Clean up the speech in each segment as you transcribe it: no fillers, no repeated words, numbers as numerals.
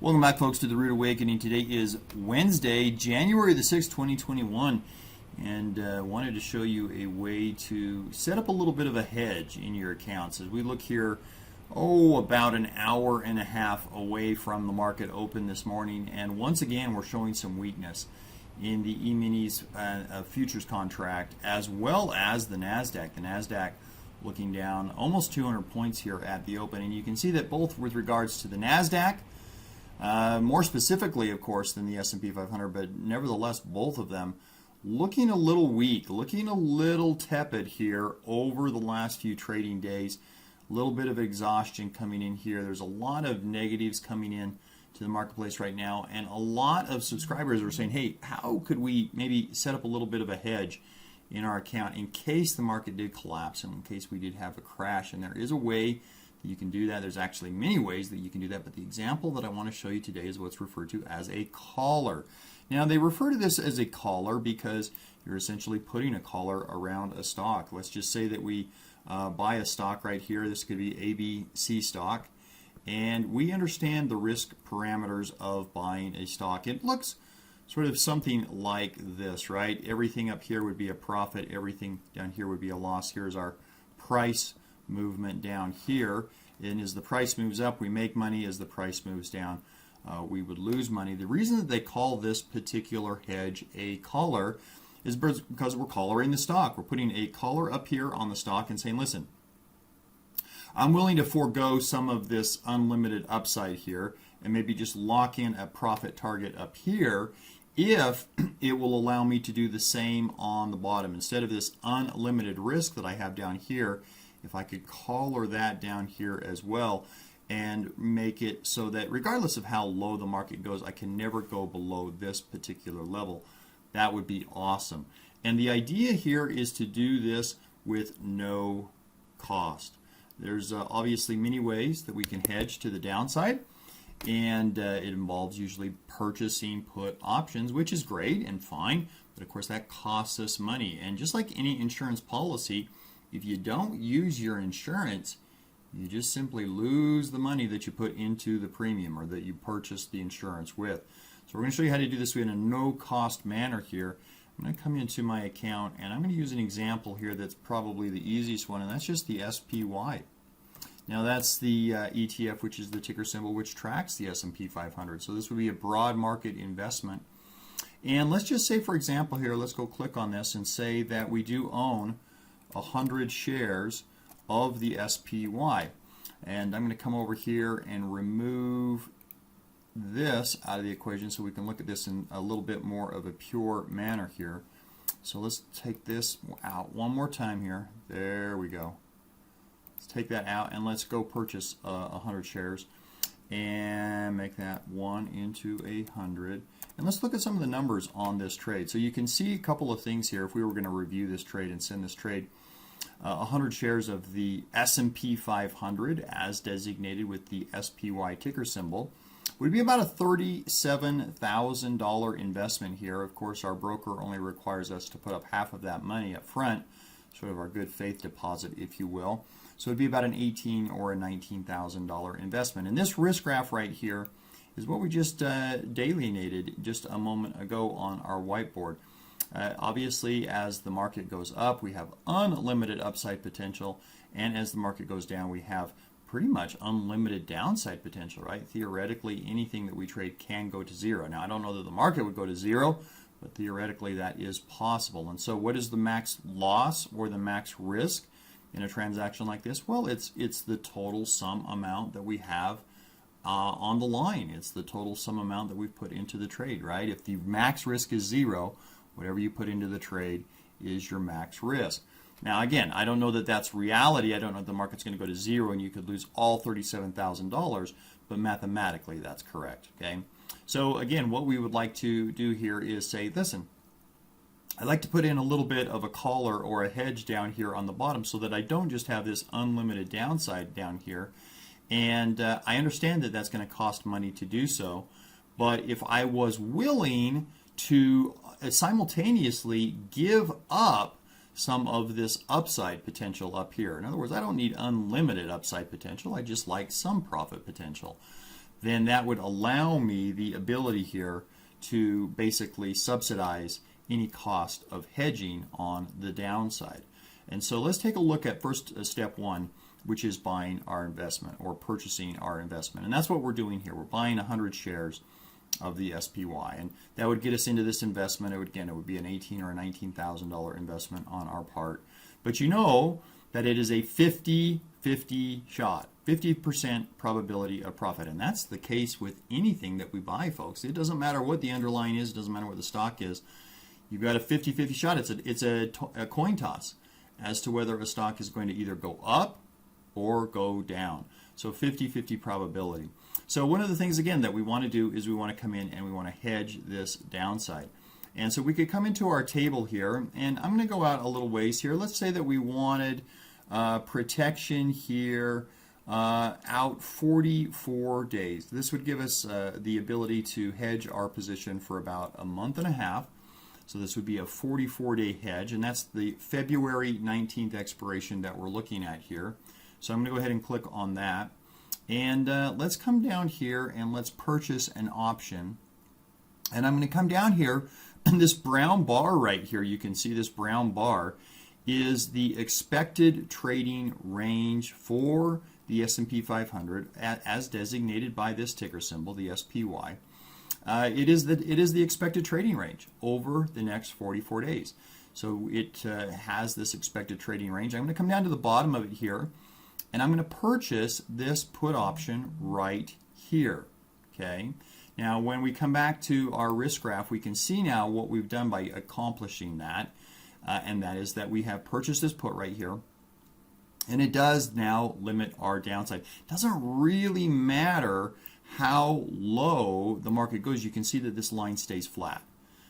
Welcome back, folks, to the Root Awakening. Today is Wednesday, January the 6th, 2021, and wanted to show you a way to set up a little bit of a hedge in your accounts. As we look here, about an hour and a half away from the market open this morning, and once again we're showing some weakness in the E-minis futures contract, as well as the NASDAQ. The NASDAQ looking down almost 200 points here at the open, and you can see that both with regards to the NASDAQ, more specifically, of course, than the S&P 500, but nevertheless, both of them looking a little weak, looking a little tepid here over the last few trading days. A little bit of exhaustion coming in here. There's a lot of negatives coming in to the marketplace right now, and a lot of subscribers are saying, hey, how could we maybe set up a little bit of a hedge in our account in case the market did collapse and in case we did have a crash? And there is a way you can do that. There's actually many ways that you can do that, but the example that I want to show you today is what's referred to as a collar. Now, they refer to this as a collar because you're essentially putting a collar around a stock. Let's just say that we buy a stock right here. This could be ABC stock, and we understand the risk parameters of buying a stock. It looks sort of something like this, right? Everything up here would be a profit. Everything down here would be a loss. Here's our price movement down here, and as the price moves up, we make money. As the price moves down, we would lose money. The reason that they call this particular hedge a collar is because we're collaring the stock. We're putting a collar up here on the stock and saying, listen, I'm willing to forego some of this unlimited upside here and maybe just lock in a profit target up here if it will allow me to do the same on the bottom. Instead of this unlimited risk that I have down here, if I could collar that down here as well and make it so that regardless of how low the market goes, I can never go below this particular level, that would be awesome. And the idea here is to do this with no cost. There's obviously many ways that we can hedge to the downside, and it involves usually purchasing put options, which is great and fine, but of course that costs us money. And just like any insurance policy, if you don't use your insurance, you just simply lose the money that you put into the premium or that you purchased the insurance with. So we're going to show you how to do this in a no-cost manner here. I'm going to come into my account, and I'm going to use an example here that's probably the easiest one, and that's just the SPY. Now that's the ETF, which is the ticker symbol which tracks the S&P 500. So this would be a broad market investment. And let's just say, for example here, let's go click on this and say that we do own 100 shares of the SPY. And I'm going to come over here and remove this out of the equation so we can look at this in a little bit more of a pure manner here. So let's take this out one more time here. There we go. Let's take that out and let's go purchase 100 shares and make that 1 into 100. And let's look at some of the numbers on this trade. So you can see a couple of things here. If we were going to review this trade and send this trade, 100 shares of the S&P 500 as designated with the SPY ticker symbol would be about a $37,000 investment here. Of course, our broker only requires us to put up half of that money up front, sort of our good faith deposit, if you will. So it would be about an $18,000 or a $19,000 investment. And this risk graph right here is what we just delineated just a moment ago on our whiteboard. Obviously, as the market goes up, we have unlimited upside potential, and as the market goes down, we have pretty much unlimited downside potential, right? Theoretically, anything that we trade can go to zero. Now, I don't know that the market would go to zero, but theoretically that is possible. And so what is the max loss or the max risk in a transaction like this? Well, it's the total sum amount that we have on the line. It's the total sum amount that we've put into the trade, right? If the max risk is zero, whatever you put into the trade is your max risk. Now, again, I don't know that that's reality. I don't know if the market's going to go to zero and you could lose all $37,000, but mathematically that's correct, okay? So, again, what we would like to do here is say, listen, I'd like to put in a little bit of a collar or a hedge down here on the bottom so that I don't just have this unlimited downside down here. And I understand that that's going to cost money to do so, but if I was willing to simultaneously give up some of this upside potential up here. In other words, I don't need unlimited upside potential. I just like some profit potential. then that would allow me the ability here to basically subsidize any cost of hedging on the downside. And so let's take a look at first step one, which is buying our investment or purchasing our investment. And that's what we're doing here. We're buying 100 shares of the SPY, and that would get us into this investment. It would be an $18,000 or a $19,000 investment on our part. But you know that it is a 50-50 shot, 50% probability of profit. And that's the case with anything that we buy, folks. It doesn't matter what the underlying is, it doesn't matter what the stock is. You've got a 50-50 shot. It's a coin toss as to whether a stock is going to either go up or go down. So 50-50 probability. So one of the things, again, that we want to do is we want to come in and we want to hedge this downside. And so we could come into our table here, and I'm going to go out a little ways here. Let's say that we wanted protection here out 44 days. This would give us the ability to hedge our position for about a month and a half. So this would be a 44-day hedge, and that's the February 19th expiration that we're looking at here. So I'm going to go ahead and click on that. And let's come down here and let's purchase an option. And I'm going to come down here, and this brown bar right here, you can see this brown bar is the expected trading range for the S&P 500 as designated by this ticker symbol, the SPY. It is the expected trading range over the next 44 days. So it has this expected trading range. I'm going to come down to the bottom of it here, and I'm going to purchase this put option right here. Okay. Now, when we come back to our risk graph, we can see now what we've done by accomplishing that, and that is that we have purchased this put right here, and it does now limit our downside. It doesn't really matter how low the market goes. You can see that this line stays flat.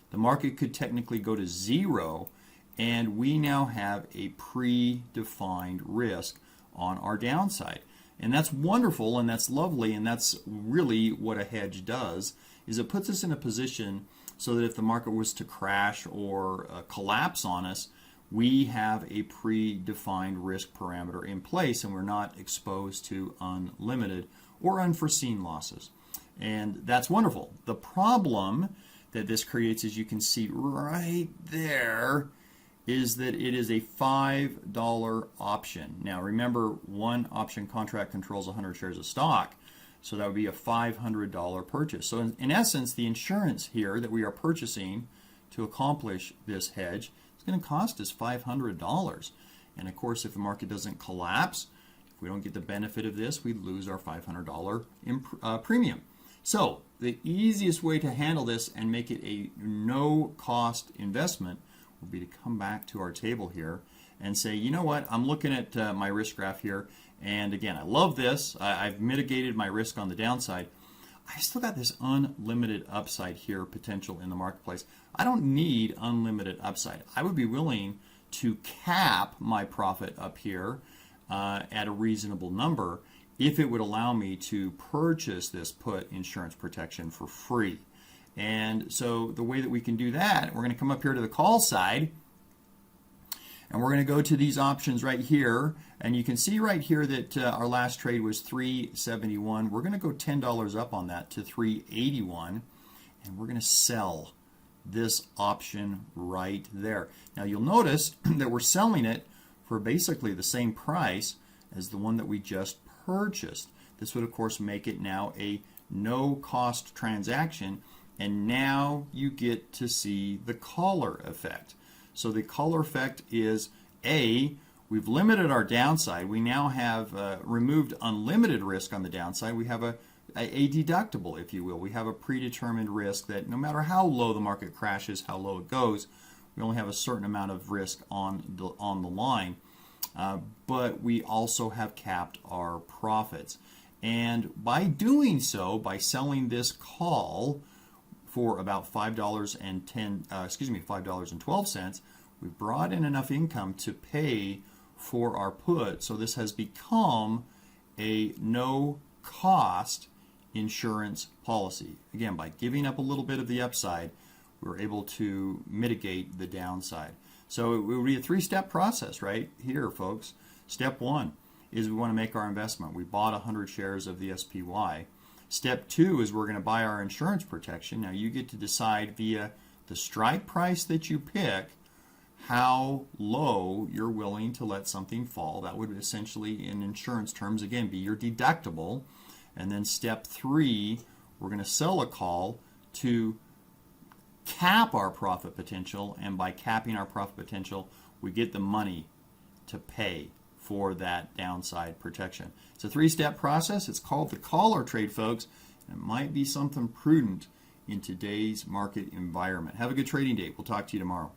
The market could technically go to zero, and we now have a predefined risk on our downside. And that's wonderful, and that's lovely, and that's really what a hedge does, is it puts us in a position so that if the market was to crash or collapse on us, we have a predefined risk parameter in place, and we're not exposed to unlimited or unforeseen losses. And that's wonderful. The problem that this creates, as you can see right there, is that it is a $5 option. Now remember, one option contract controls 100 shares of stock, so that would be a $500 purchase. So in essence, the insurance here that we are purchasing to accomplish this hedge is going to cost us $500. And of course, if the market doesn't collapse, if we don't get the benefit of this, we lose our $500 premium. So the easiest way to handle this and make it a no-cost investment will be to come back to our table here and say, you know what, I'm looking at my risk graph here, and again, I love this. I've mitigated my risk on the downside. I still got this unlimited upside here potential in the marketplace. I don't need unlimited upside. I would be willing to cap my profit up here at a reasonable number if it would allow me to purchase this put insurance protection for free. And so the way that we can do that, we're going to come up here to the call side, and we're going to go to these options right here, and you can see right here that our last trade was $371. We're going to go $10 up on that to $381, and we're going to sell this option right there. Now you'll notice that we're selling it for basically the same price as the one that we just purchased. This would of course make it now a no cost transaction, and now you get to see the collar effect. So the collar effect is we've limited our downside. We now have removed unlimited risk on the downside. We have a deductible, if you will. We have a predetermined risk that no matter how low the market crashes, how low it goes, we only have a certain amount of risk on the line. But we also have capped our profits. And by doing so, by selling this call for about $5.12, we've brought in enough income to pay for our put. So this has become a no-cost insurance policy. Again, by giving up a little bit of the upside, we're able to mitigate the downside. So it would be a three-step process right here, folks. Step one is we want to make our investment. We bought 100 shares of the SPY. Step 2 is we're going to buy our insurance protection. Now you get to decide via the strike price that you pick how low you're willing to let something fall. That would essentially, in insurance terms, again, be your deductible. And then step 3, we're going to sell a call to cap our profit potential, and by capping our profit potential, we get the money to pay for that downside protection. It's a 3-step process. It's called the collar trade, folks. It might be something prudent in today's market environment. Have a good trading day. We'll talk to you tomorrow.